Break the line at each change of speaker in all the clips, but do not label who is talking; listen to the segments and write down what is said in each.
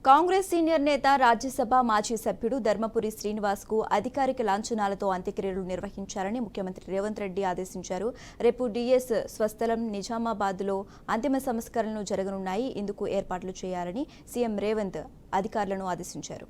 Congress senior నేత రాజ్యసభ మాజీ సభ్యుడు ధర్మపురి శ్రీనివాస్ కు అధికారిక లాంఛనాలతో అంత్యక్రియలు నిర్వహించాలని ముఖ్యమంత్రి రేవంత్ రెడ్డి ఆదేశించారు. రేపు డిఎస్ స్వస్థలం నిజామాబాద్లో అంతిమ సంస్కరణలు జరగనున్నాయి. ఇందుకు ఏర్పాట్లు చేయాలని సీఎం రేవంత్ అధికారులను ఆదేశించారు.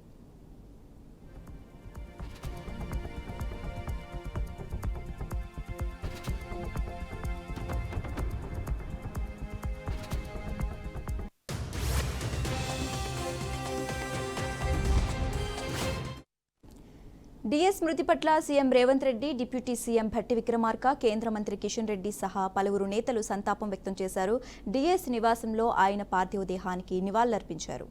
డిఎస్ మృతి పట్ల CM Revanth Reddy, deputy CM Bhatti Vikramarka, కేంద్ర మంత్రి కిషన్ రెడ్డి సహా పలువురు నేతలు సంతాపం వ్యక్తం చేశారు. డిఎస్ నివాసంలో ఆయన పార్థివ దేహానికి నివాళులర్పించారు.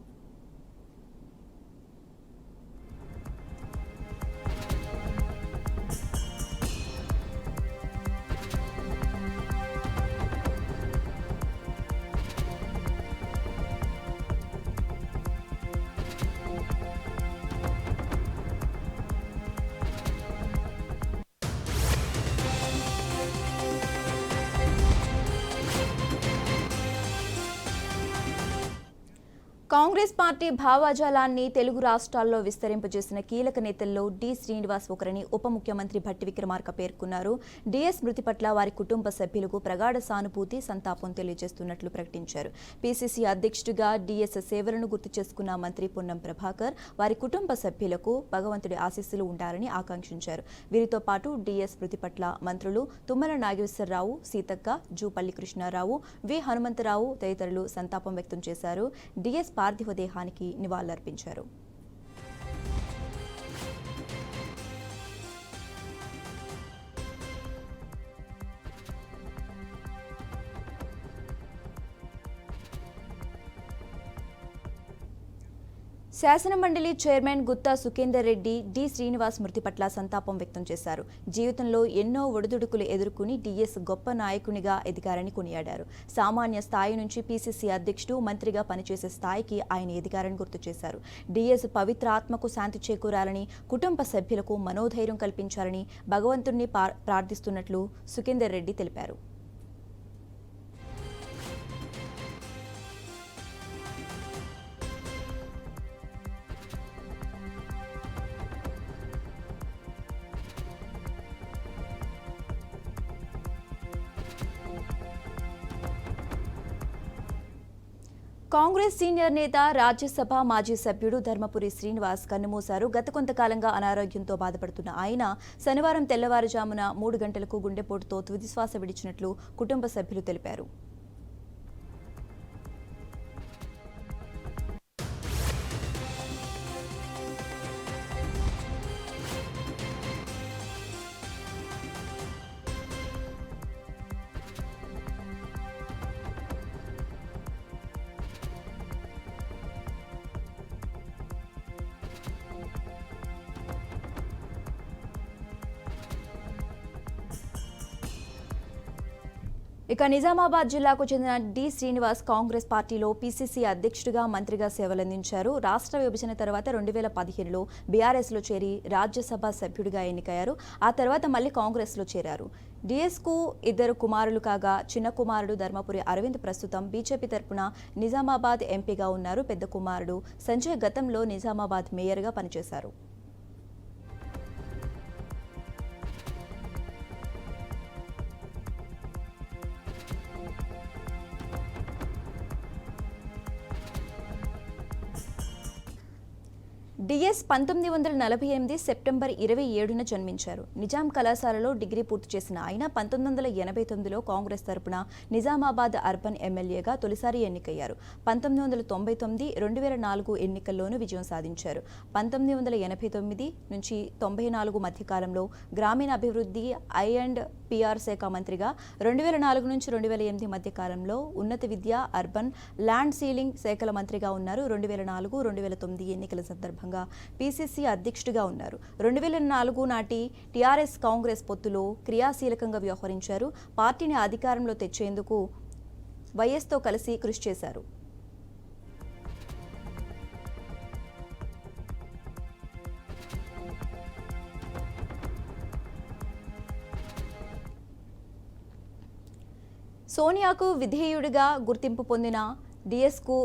కాంగ్రెస్ పార్టీ భావజాలాన్ని తెలుగు రాష్ట్రాల్లో విస్తరింపజేసిన కీలక నేతల్లో డి శ్రీనివాస్ ఒకరని ఉప ముఖ్యమంత్రి భట్టి విక్రమార్క పేర్కొన్నారు. డిఎస్ మృతి పట్ల వారి కుటుంబ సభ్యులకు ప్రగాఢ సానుభూతి, సంతాపం తెలియజేస్తున్నట్లు ప్రకటించారు. పీసీసీ అధ్యక్షుడిగా డిఎస్ సేవలను గుర్తు చేసుకున్న మంత్రి పొన్నం ప్రభాకర్ వారి కుటుంబ సభ్యులకు భగవంతుడి ఆశీస్సులు ఉండాలని ఆకాంక్షించారు. వీరితో పాటు డిఎస్ మృతి పట్ల మంత్రులు తుమ్మల నాగేశ్వరరావు, సీతక్క, జూపల్లి కృష్ణారావు, వి హనుమంతరావు తదితరులు సంతాపం వ్యక్తం చేశారు. డిఎస్ పార్థివ దేహానికి నివాళులర్పించారు. శాసనమండలి చైర్మన్ గుత్తా సుఖేందర్ రెడ్డి డి శ్రీనివాస్ మృతి పట్ల సంతాపం వ్యక్తం చేశారు. జీవితంలో ఎన్నో ఒడిదుడుకులు ఎదుర్కొని డిఎస్ గొప్ప నాయకునిగా ఎదిగారని కొనియాడారు. సామాన్య స్థాయి నుంచి పీసీసీ అధ్యక్షుడు, మంత్రిగా పనిచేసే స్థాయికి ఆయన ఎదిగారని గుర్తు చేశారు. డిఎస్ పవిత్ర ఆత్మకు శాంతి చేకూరాలని, కుటుంబ సభ్యులకు మనోధైర్యం కల్పించాలని భగవంతుణ్ణి ప్రార్థిస్తున్నట్లు సుఖేందర్ రెడ్డి తెలిపారు. కాంగ్రెస్ సీనియర్ నేత, రాజ్యసభ మాజీ సభ్యుడు ధర్మపురి శ్రీనివాస్ కన్నుమూశారు. గత కొంతకాలంగా అనారోగ్యంతో బాధపడుతున్న ఆయన శనివారం తెల్లవారుజామున 3 గంటలకు గుండెపోటుతో తుదిశ్వాస విడిచినట్లు కుటుంబ సభ్యులు తెలిపారు. ఇక నిజామాబాద్ జిల్లాకు చెందిన డి శ్రీనివాస్ కాంగ్రెస్ పార్టీలో పీసీసీ అధ్యక్షుడిగా, మంత్రిగా సేవలందించారు. రాష్ట్ర విభజన తర్వాత 2015లో బీఆర్ఎస్లో చేరి రాజ్యసభ సభ్యుడిగా ఎన్నికయ్యారు. ఆ తర్వాత మళ్లీ కాంగ్రెస్లో చేరారు. డిఎస్కు 2 కుమారులు కాగా చిన్న కుమారుడు ధర్మపురి అరవింద్ ప్రస్తుతం బీజేపీ తరపున నిజామాబాద్ ఎంపీగా ఉన్నారు. పెద్ద కుమారుడు సంజయ్ గతంలో నిజామాబాద్ మేయర్గా పనిచేశారు. డిఎస్ 1948 సెప్టెంబర్ 27న జన్మించారు. నిజాం కళాశాలలో డిగ్రీ పూర్తి చేసిన ఆయన 1989లో కాంగ్రెస్ తరపున నిజామాబాద్ అర్బన్ ఎమ్మెల్యేగా తొలిసారి ఎన్నికయ్యారు. 1999, 2004 ఎన్నికల్లోనూ విజయం సాధించారు. 1989 నుంచి 94 మధ్యకాలంలో గ్రామీణాభివృద్ధి, ఐ&పిఆర్ శాఖ మంత్రిగా, 2004 నుంచి 2008 మధ్యకాలంలో ఉన్నత విద్య, అర్బన్, ల్యాండ్ సీలింగ్ శాఖల మంత్రిగా ఉన్నారు. 2004, 2009 ఎన్నికల సందర్భంగా పీసీసీ అధ్యక్షుడిగా ఉన్నారు. 2004 నాటి టీఆర్ఎస్ కాంగ్రెస్ పొత్తులో క్రియాశీలకంగా వ్యవహరించారు. పార్టీని అధికారంలో తెచ్చేందుకు వైఎస్తో కలిసి కృషి చేశారు. సోనియాకు విధేయుడిగా గుర్తింపు పొందిన డిఎస్కు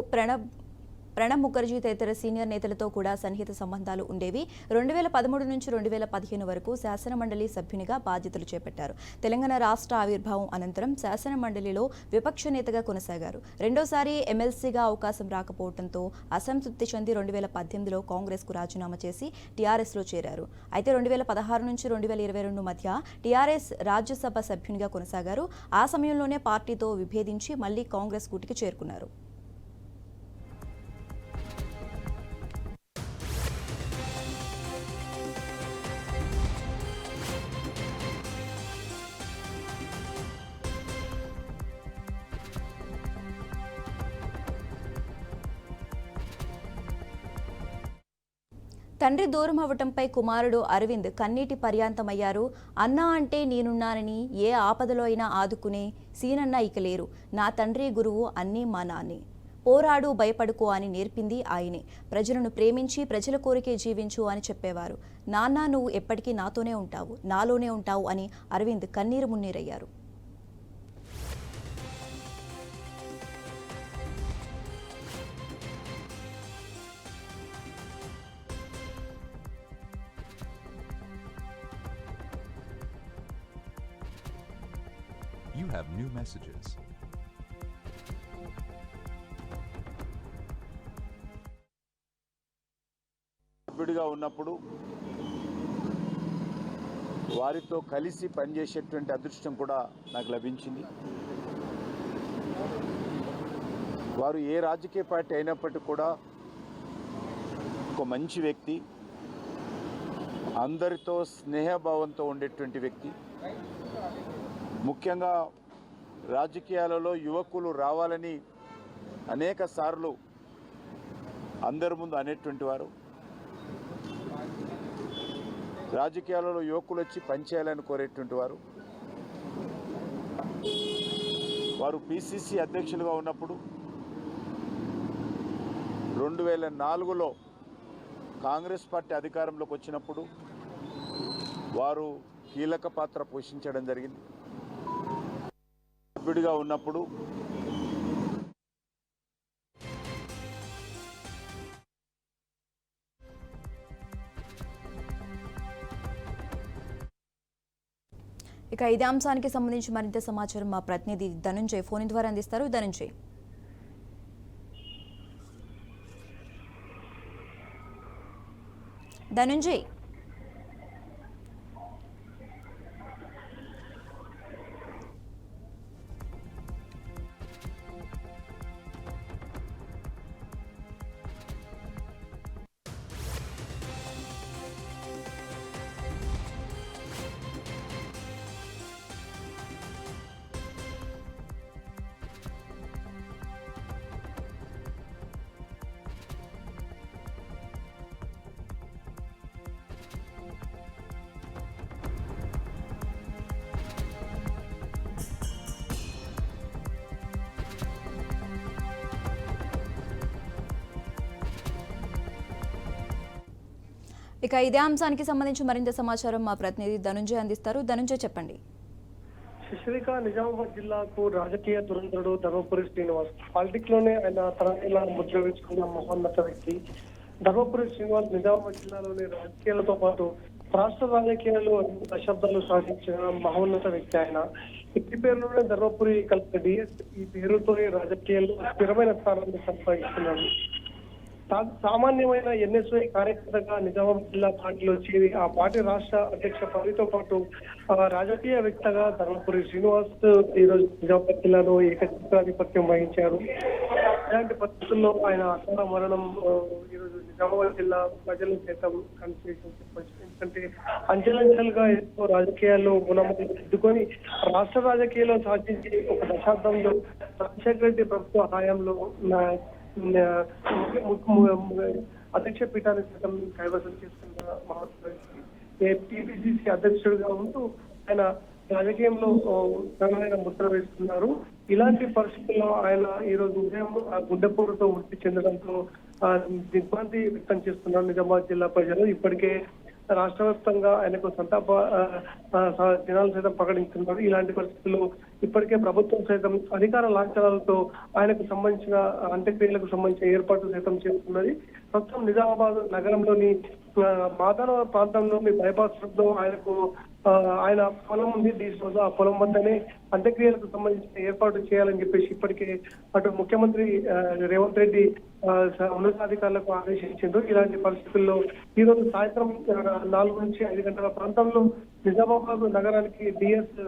ప్రణబ్ ముఖర్జీ తదితర సీనియర్ నేతలతో కూడా సన్నిహిత సంబంధాలు ఉండేవి. 2013 నుంచి 2015 వరకు శాసనమండలి సభ్యునిగా బాధ్యతలు చేపట్టారు. తెలంగాణ రాష్ట్ర ఆవిర్భావం అనంతరం శాసనమండలిలో విపక్ష నేతగా కొనసాగారు. రెండోసారి ఎమ్మెల్సీగా అవకాశం రాకపోవడంతో అసంతృప్తి చెంది 2018లో కాంగ్రెస్కు రాజీనామా చేసి టీఆర్ఎస్లో చేరారు. అయితే 2016 నుంచి 2022 మధ్య టీఆర్ఎస్ రాజ్యసభ సభ్యునిగా కొనసాగారు. ఆ సమయంలోనే పార్టీతో విభేదించి మళ్లీ కాంగ్రెస్ కూటికి చేరుకున్నారు. తండ్రి దూరం అవటంపై కుమారుడు అరవింద్ కన్నీటి పర్యాంతమయ్యారు. అన్నా అంటే నేనున్నానని, ఏ ఆపదలో అయినా ఆదుకునే సీనన్న ఇక లేరు. నా తండ్రి గురువు అన్నీ మా నాన్నే. పోరాడు, భయపడుకో అని నేర్పింది ఆయనే. ప్రజలను ప్రేమించి ప్రజల కోరికే జీవించు అని చెప్పేవారు. నాన్న నువ్వు ఎప్పటికీ నాతోనే ఉంటావు, నాలోనే ఉంటావు అని అరవింద్ కన్నీరు మున్నీరయ్యారు.
You have new messages.
సభ్యుడిగా ఉన్నప్పుడు వారితో కలిసి పనిచేసేటువంటి అదృష్టం కూడా నాకు లభించింది. వారు ఏ రాజకీయ పార్టీ అయినప్పటికీ కూడా ఒక మంచి వ్యక్తి, అందరితో స్నేహభావంతో ఉండేటువంటి వ్యక్తి. ముఖ్యంగా రాజకీయాలలో యువకులు రావాలని అనేక సార్లు అందరి ముందు అనేటువంటి వారు. రాజకీయాలలో యువకులు వచ్చి పనిచేయాలని కోరేటువంటి వారు. వారు పిసిసి అధ్యక్షులుగా ఉన్నప్పుడు 2004లో కాంగ్రెస్ పార్టీ అధికారంలోకి వచ్చినప్పుడు వారు కీలక పాత్ర పోషించడం జరిగింది. సభ్యుడిగా ఉన్నప్పుడు
ఇక ఇదే అంశానికి సంబంధించి మరింత సమాచారం మా ప్రతినిధి ధనుంజయ్ ఫోన్ ద్వారా అందిస్తారు. ధనుంజయ్ ఇక ఇదే అంశానికి సంబంధించి మరింత సమాచారం మా ప్రతినిధి ధనుంజయ్ అందిస్తారు. ధనుంజయ్ చెప్పండి.
శశిరేఖ నిజామాబాద్ జిల్లాకు రాజకీయ దురంధరుడు ధర్మపురి శ్రీనివాస్. పాలిటిక్స్ లోనే ఆయన తనలా ముద్ర వేసుకున్న మహోన్నత వ్యక్తి. ధర్మపురి శ్రీనివాస్ నిజామాబాద్ జిల్లాలోని రాజకీయాలతో పాటు రాష్ట్ర రాజకీయాల్లో దశాబ్దాలు సాధించిన మహోన్నత వ్యక్తి ఆయన. ఇంటి పేరులోనే ధర్మపురి కలిపి డిఎస్ ఈ పేరుతోనే రాజకీయాల్లో స్థిరమైన స్థానాన్ని సంపాదిస్తున్నాడు. సామాన్యమైన ఎన్ఎస్ఐ కార్యకర్తగా నిజామాబాద్ జిల్లా పార్టీలో చేరి ఆ పార్టీ రాష్ట్ర అధ్యక్ష పదవితో పాటు రాజకీయ వ్యక్తిగా ధర్మపురి శ్రీనివాస్ ఈరోజు నిజామాబాద్ జిల్లాలో ఏకఛత్రాధిపత్యం వహించారు. ఇలాంటి పరిస్థితుల్లో ఆయన అకాల మరణం ఈరోజు నిజామాబాద్ జిల్లా ప్రజలు సైతం కన్ఫ్యూజన్ చెప్పచ్చు. ఎందుకంటే అంచెలంచెలుగా ఎంతో రాజకీయాల్లో గుణములు దిద్దుకొని రాష్ట్ర రాజకీయాల్లో సాధించి ఒక దశాబ్దంలో రాజశేఖర రెడ్డి ప్రభుత్వ హయాంలో అధ్యక్ష పీఠాన్ని సైతం కైవసం చేసుకున్న మహోత్సవ టీపీసీసీ అధ్యక్షుడిగా ఉంటూ ఆయన రాజకీయంలో ప్రధానమైన ముద్ర వేస్తున్నారు. ఇలాంటి పరిస్థితుల్లో ఆయన ఈ రోజు ఉదయం గుండెపోటుతో మృతి చెందడంతో దిగ్భ్రాంతి వ్యక్తం చేస్తున్నారు నిజామాబాద్ జిల్లా ప్రజలు. ఇప్పటికే రాష్ట్ర వ్యాప్తంగా ఆయనకు సంతాప దినాలు సైతం ప్రకటిస్తున్నారు. ఇలాంటి పరిస్థితుల్లో ఇప్పటికే ప్రభుత్వం సైతం అధికార లాంఛనాలతో ఆయనకు సంబంధించిన అంత్యక్రియలకు సంబంధించిన ఏర్పాట్లు సైతం చేస్తున్నది. ప్రస్తుతం నిజామాబాద్ నగరంలోని మాదానగర్ ప్రాంతంలోని బైపాస్ రోడ్ లో ఆయన పొలం ఉంది. దీని ఆ పొలం వద్దనే అంత్యక్రియలకు సంబంధించిన ఏర్పాటు చేయాలని చెప్పేసి ఇప్పటికే అటు ముఖ్యమంత్రి రేవంత్ రెడ్డి ఉన్నతాధికారులకు ఆదేశించారు. ఇలాంటి పరిస్థితుల్లో ఈ రోజు సాయంత్రం 4 నుంచి 5 గంటల ప్రాంతంలో నిజామాబాద్ నగరానికి డిఎస్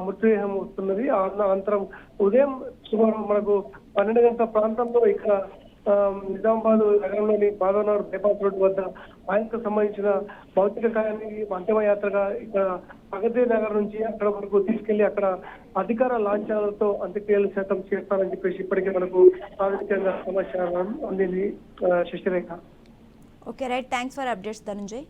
మృతదేహం వస్తున్నది. అనంతరం ఉదయం సుమారు మనకు 12 గంటల ప్రాంతంలో ఇక్కడ నిజామాబాద్ నగరంలోని మాధవనగర్ బైపాస్ రోడ్డు వద్ద ఆయనకు సంబంధించిన భౌతిక కాయాన్ని అంతిమయాత్రగా ఇక్కడ ప్రగతి నగర్ నుంచి అక్కడ వరకు తీసుకెళ్లి అక్కడ అధికార లాంఛనాలతో అంత్యక్రియలు శాతం చేస్తారని చెప్పేసి ఇప్పటికే మనకు ప్రాథమికంగా సమాచారం అందింది. Shashirekha.
Okay right, thanks for updates Dhananjay.